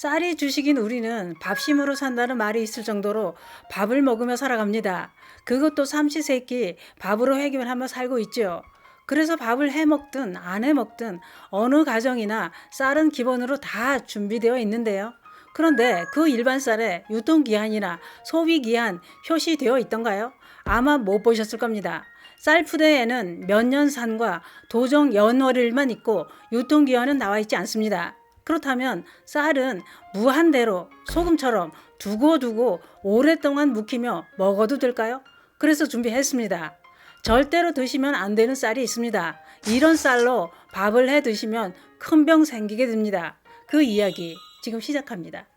쌀이 주식인 우리는 밥심으로 산다는 말이 있을 정도로 밥을 먹으며 살아갑니다. 그것도 삼시세끼 밥으로 해결하며 살고 있죠. 그래서 밥을 해 먹든 안 해 먹든 어느 가정이나 쌀은 기본으로 다 준비되어 있는데요. 그런데 그 일반 쌀에 유통기한이나 소비기한 표시되어 있던가요? 아마 못 보셨을 겁니다. 쌀 푸대에는 몇 년 산과 도정 연월일만 있고 유통기한은 나와 있지 않습니다. 그렇다면 쌀은 무한대로 소금처럼 두고두고 오랫동안 묵히며 먹어도 될까요? 그래서 준비했습니다. 절대로 드시면 안 되는 쌀이 있습니다. 이런 쌀로 밥을 해 드시면 큰 병 생기게 됩니다. 그 이야기 지금 시작합니다.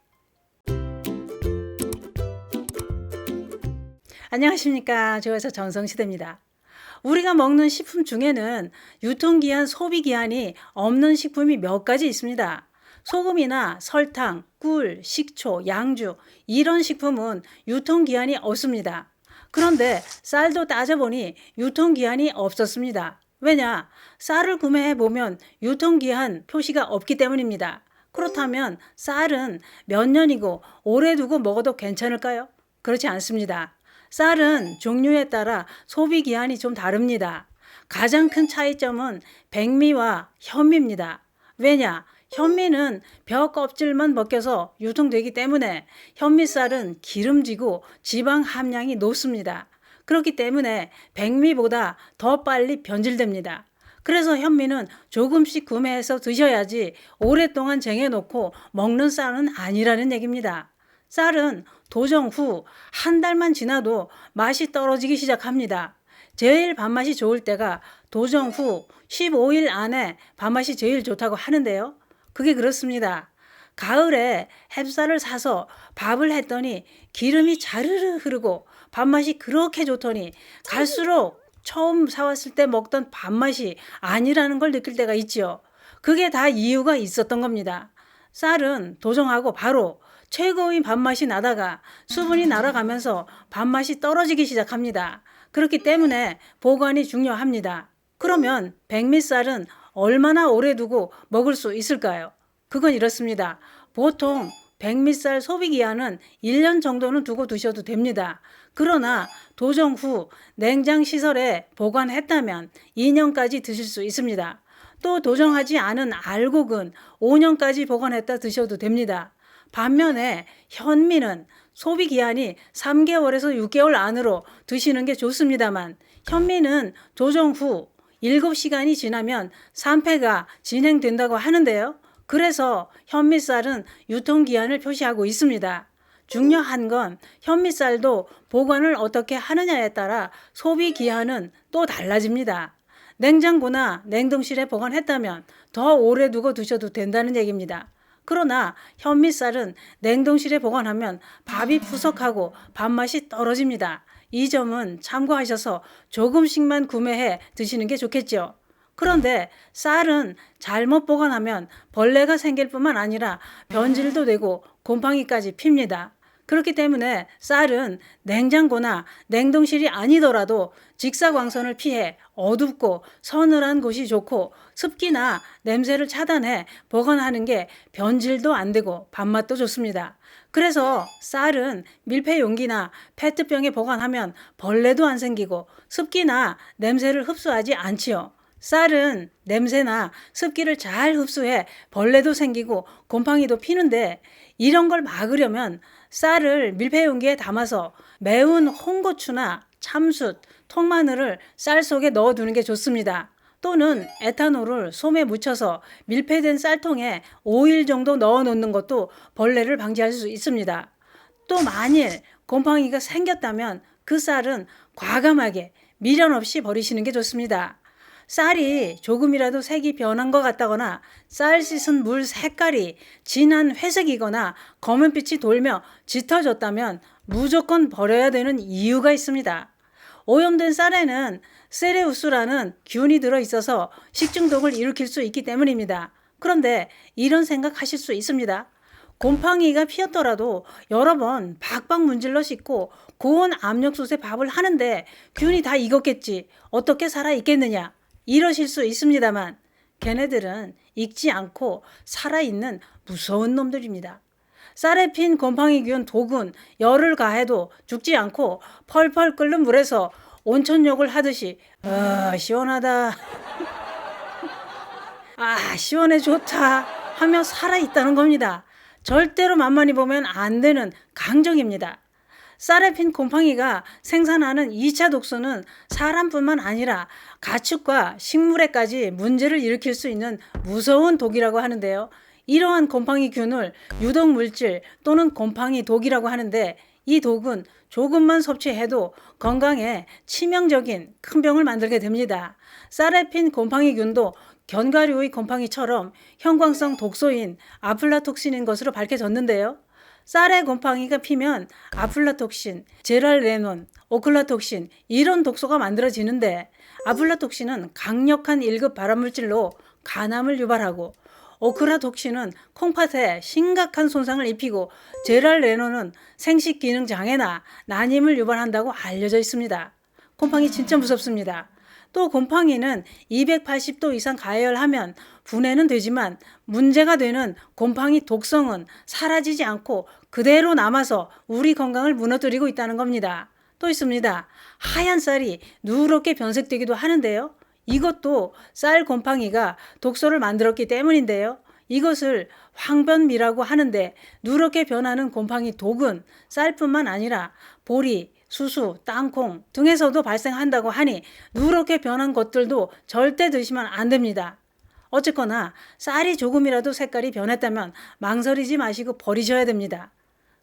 안녕하십니까. 조여사 전성시대입니다. 우리가 먹는 식품 중에는 유통기한, 소비기한이 없는 식품이 몇 가지 있습니다. 소금이나 설탕, 꿀, 식초, 양주 이런 식품은 유통기한이 없습니다. 그런데 쌀도 따져보니 유통기한이 없었습니다. 왜냐? 쌀을 구매해보면 유통기한 표시가 없기 때문입니다. 그렇다면 쌀은 몇 년이고 오래 두고 먹어도 괜찮을까요? 그렇지 않습니다. 쌀은 종류에 따라 소비기한이 좀 다릅니다. 가장 큰 차이점은 백미와 현미입니다. 왜냐? 현미는 벼 껍질만 벗겨서 유통되기 때문에 현미쌀은 기름지고 지방 함량이 높습니다. 그렇기 때문에 백미보다 더 빨리 변질됩니다. 그래서 현미는 조금씩 구매해서 드셔야지 오랫동안 쟁여놓고 먹는 쌀은 아니라는 얘기입니다. 쌀은 도정 후 한 달만 지나도 맛이 떨어지기 시작합니다. 제일 밥맛이 좋을 때가 도정 후 15일 안에 밥맛이 제일 좋다고 하는데요. 그게 그렇습니다. 가을에 햅쌀을 사서 밥을 했더니 기름이 자르르 흐르고 밥맛이 그렇게 좋더니 갈수록 처음 사왔을 때 먹던 밥맛이 아니라는 걸 느낄 때가 있지요. 그게 다 이유가 있었던 겁니다. 쌀은 도정하고 바로 최고의 밥맛이 나다가 수분이 날아가면서 밥맛이 떨어지기 시작합니다. 그렇기 때문에 보관이 중요합니다. 그러면 백미쌀은 얼마나 오래 두고 먹을 수 있을까요? 그건 이렇습니다. 보통 백미쌀 소비기한은 1년 정도는 두고 드셔도 됩니다. 그러나 도정 후 냉장시설에 보관했다면 2년까지 드실 수 있습니다. 또 도정하지 않은 알곡은 5년까지 보관했다 드셔도 됩니다. 반면에 현미는 소비기한이 3개월에서 6개월 안으로 드시는 게 좋습니다만 현미는 도정 후 7시간이 지나면 산패가 진행된다고 하는데요. 그래서 현미쌀은 유통기한을 표시하고 있습니다. 중요한 건 현미쌀도 보관을 어떻게 하느냐에 따라 소비기한은 또 달라집니다. 냉장고나 냉동실에 보관했다면 더 오래 두고 드셔도 된다는 얘기입니다. 그러나 현미쌀은 냉동실에 보관하면 밥이 푸석하고 밥맛이 떨어집니다. 이 점은 참고하셔서 조금씩만 구매해 드시는 게 좋겠죠. 그런데 쌀은 잘못 보관하면 벌레가 생길 뿐만 아니라 변질도 되고 곰팡이까지 핍니다. 그렇기 때문에 쌀은 냉장고나 냉동실이 아니더라도 직사광선을 피해 어둡고 서늘한 곳이 좋고 습기나 냄새를 차단해 보관하는 게 변질도 안 되고 밥맛도 좋습니다. 그래서 쌀은 밀폐 용기나 페트병에 보관하면 벌레도 안 생기고 습기나 냄새를 흡수하지 않지요. 쌀은 냄새나 습기를 잘 흡수해 벌레도 생기고 곰팡이도 피는데 이런 걸 막으려면 쌀을 밀폐 용기에 담아서 매운 홍고추나 참숯, 통마늘을 쌀 속에 넣어두는 게 좋습니다. 또는 에탄올을 솜에 묻혀서 밀폐된 쌀통에 5일 정도 넣어 놓는 것도 벌레를 방지할 수 있습니다. 또 만일 곰팡이가 생겼다면 그 쌀은 과감하게 미련 없이 버리시는 게 좋습니다. 쌀이 조금이라도 색이 변한 것 같다거나 쌀 씻은 물 색깔이 진한 회색이거나 검은빛이 돌며 짙어졌다면 무조건 버려야 되는 이유가 있습니다. 오염된 쌀에는 세레우스라는 균이 들어있어서 식중독을 일으킬 수 있기 때문입니다. 그런데 이런 생각하실 수 있습니다. 곰팡이가 피었더라도 여러 번 박박 문질러 씻고 고온 압력솥에 밥을 하는데 균이 다 익었겠지. 어떻게 살아있겠느냐. 이러실 수 있습니다만 걔네들은 익지 않고 살아있는 무서운 놈들입니다. 쌀에 핀 곰팡이균 독은 열을 가해도 죽지 않고 펄펄 끓는 물에서 온천욕을 하듯이 시원하다, 시원해 좋다 하며 살아있다는 겁니다. 절대로 만만히 보면 안 되는 강정입니다. 쌀에 핀 곰팡이가 생산하는 2차 독소는 사람뿐만 아니라 가축과 식물에까지 문제를 일으킬 수 있는 무서운 독이라고 하는데요. 이러한 곰팡이균을 유독물질 또는 곰팡이 독이라고 하는데, 이 독은 조금만 섭취해도 건강에 치명적인 큰 병을 만들게 됩니다. 쌀에 핀 곰팡이균도 견과류의 곰팡이처럼 형광성 독소인 아플라톡신인 것으로 밝혀졌는데요. 쌀에 곰팡이가 피면 아플라톡신, 제랄레논, 오클라톡신 이런 독소가 만들어지는데, 아플라톡신은 강력한 1급 발암물질로 간암을 유발하고, 오클라톡신은 콩팥에 심각한 손상을 입히고, 제랄레논은 생식 기능 장애나 난임을 유발한다고 알려져 있습니다. 곰팡이 진짜 무섭습니다. 또 곰팡이는 280도 이상 가열하면 분해는 되지만 문제가 되는 곰팡이 독성은 사라지지 않고 그대로 남아서 우리 건강을 무너뜨리고 있다는 겁니다. 또 있습니다. 하얀 쌀이 누렇게 변색되기도 하는데요. 이것도 쌀 곰팡이가 독소를 만들었기 때문인데요. 이것을 황변미라고 하는데, 누렇게 변하는 곰팡이 독은 쌀뿐만 아니라 보리, 수수, 땅콩 등에서도 발생한다고 하니 누렇게 변한 것들도 절대 드시면 안 됩니다. 어쨌거나 쌀이 조금이라도 색깔이 변했다면 망설이지 마시고 버리셔야 됩니다.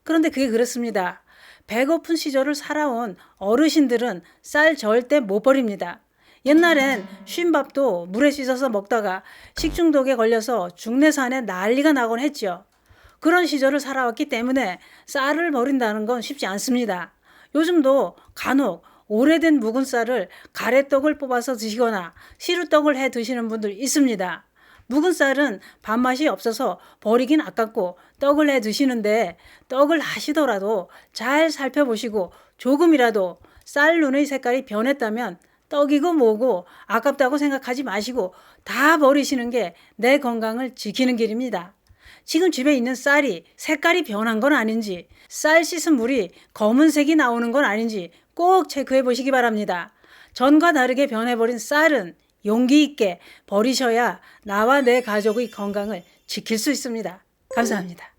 그런데 그게 그렇습니다. 배고픈 시절을 살아온 어르신들은 쌀 절대 못 버립니다. 옛날엔 쉰밥도 물에 씻어서 먹다가 식중독에 걸려서 중내산에 난리가 나곤 했죠. 그런 시절을 살아왔기 때문에 쌀을 버린다는 건 쉽지 않습니다. 요즘도 간혹 오래된 묵은 쌀을 가래떡을 뽑아서 드시거나 시루떡을 해 드시는 분들 있습니다. 묵은 쌀은 밥맛이 없어서 버리긴 아깝고 떡을 해 드시는데, 떡을 하시더라도 잘 살펴보시고 조금이라도 쌀 눈의 색깔이 변했다면 떡이고 뭐고 아깝다고 생각하지 마시고 다 버리시는 게 내 건강을 지키는 길입니다. 지금 집에 있는 쌀이 색깔이 변한 건 아닌지, 쌀 씻은 물이 검은색이 나오는 건 아닌지 꼭 체크해 보시기 바랍니다. 전과 다르게 변해버린 쌀은 용기 있게 버리셔야 나와 내 가족의 건강을 지킬 수 있습니다. 감사합니다.